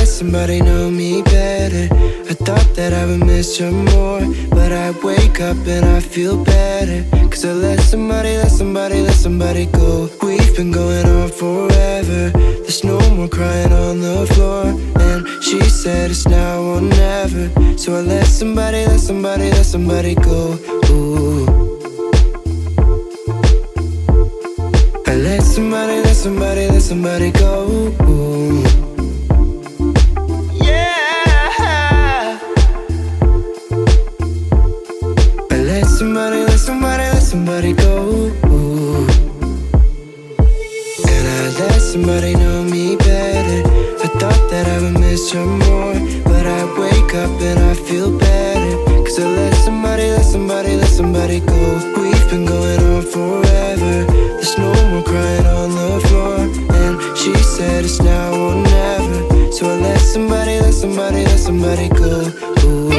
Somebody know me better. I thought that I would miss her more, but I wake up and I feel better. Cause I let somebody go. We've been going on forever. There's no more crying on the floor. And she said it's now or never. So I let somebody go. Ooh. I let somebody go. Ooh. Let somebody go. Ooh. And I let somebody know me better. I thought that I would miss her more, but I wake up and I feel better. Cause I let somebody go. We've been going on forever. There's no more crying on the floor. And she said it's now or never. So I let somebody go. Ooh.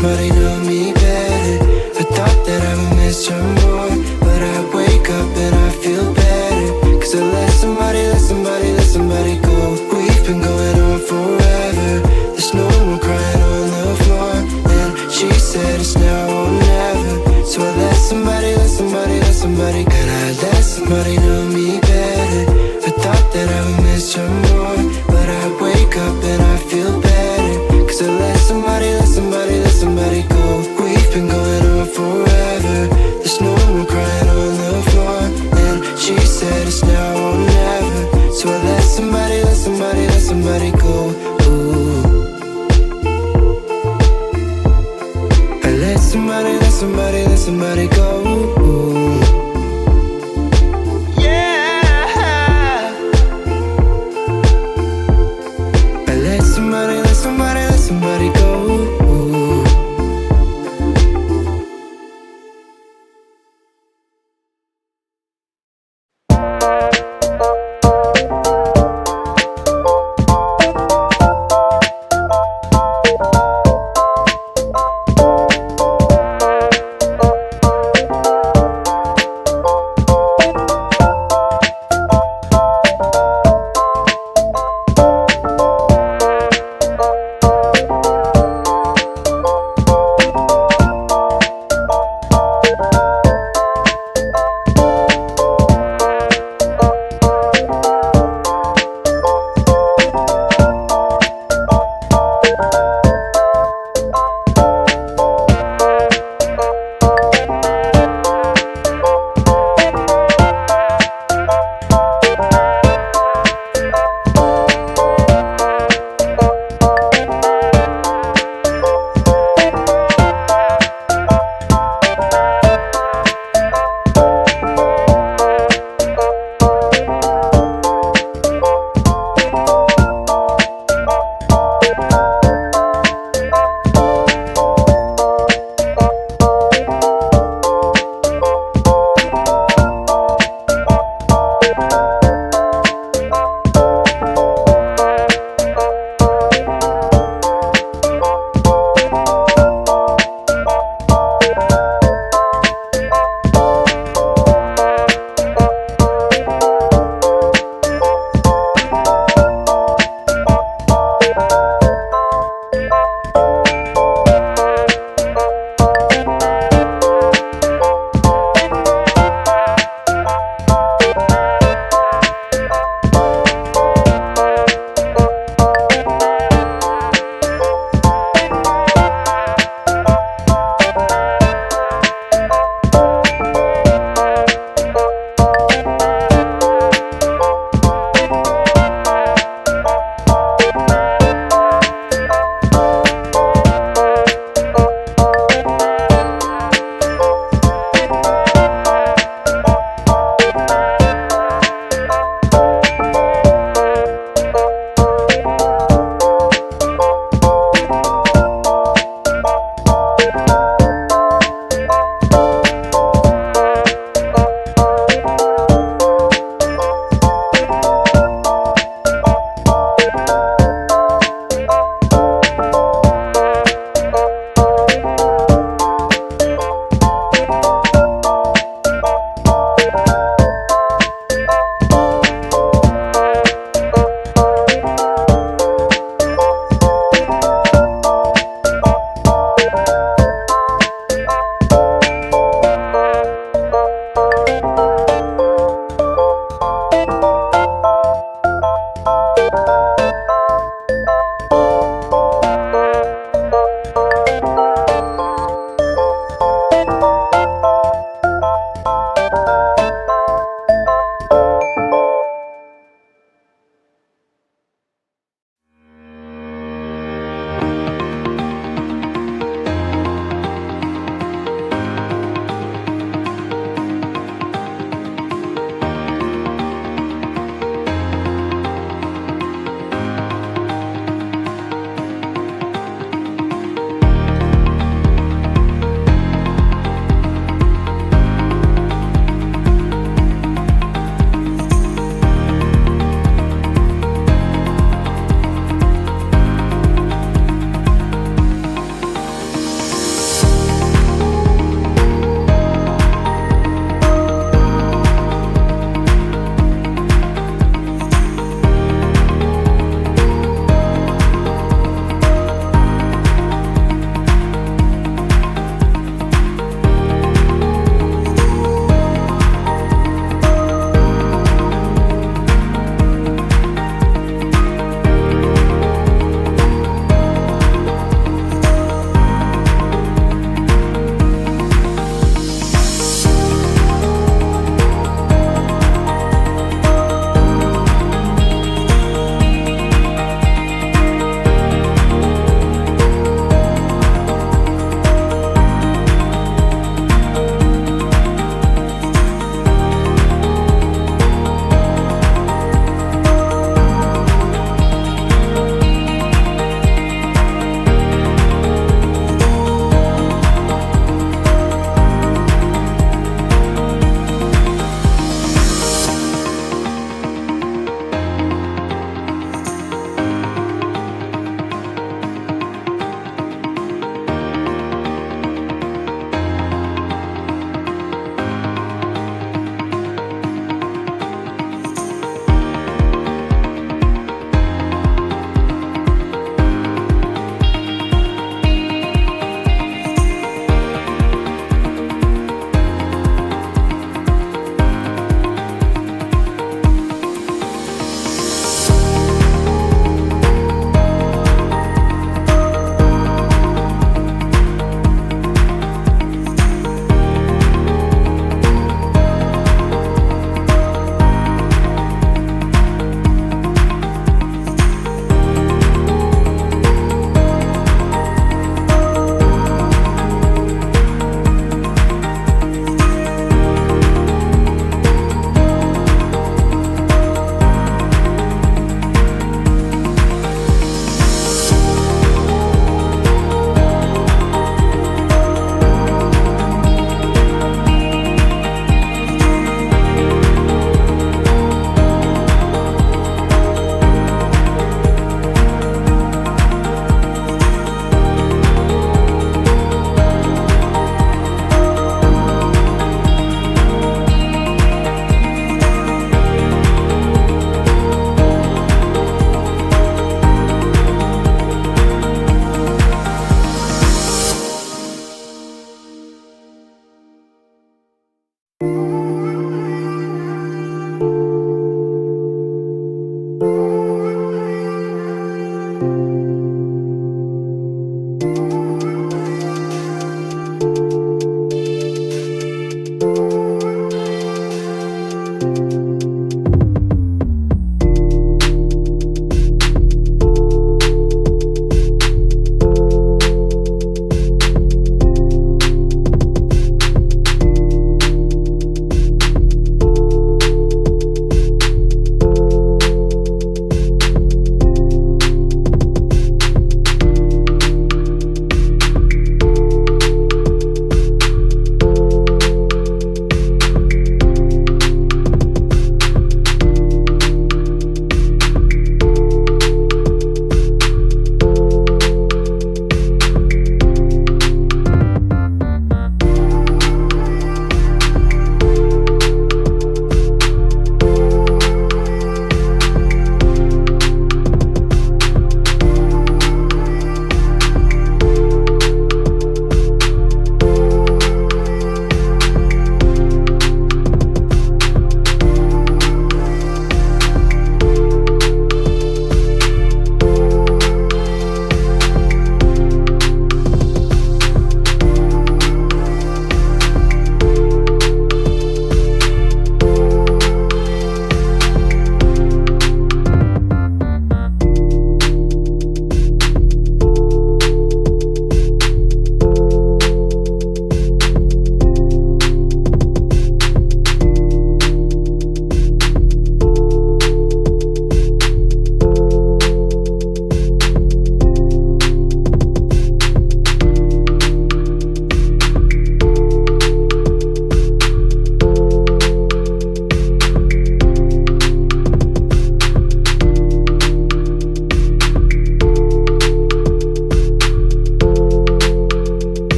Somebody know me better. I thought that I would miss her more, but I wake up and I feel better. Cause I let somebody go. We've been going on forever. There's no more crying on the floor. And she said it's now or never. So I let somebody go. And I let somebody know me better. I thought that I would miss her more, but I wake up and I feel better. Cause I let somebody go. We've been going on forever. There's no more crying on the floor. And she said it's now or never. So I let somebody go.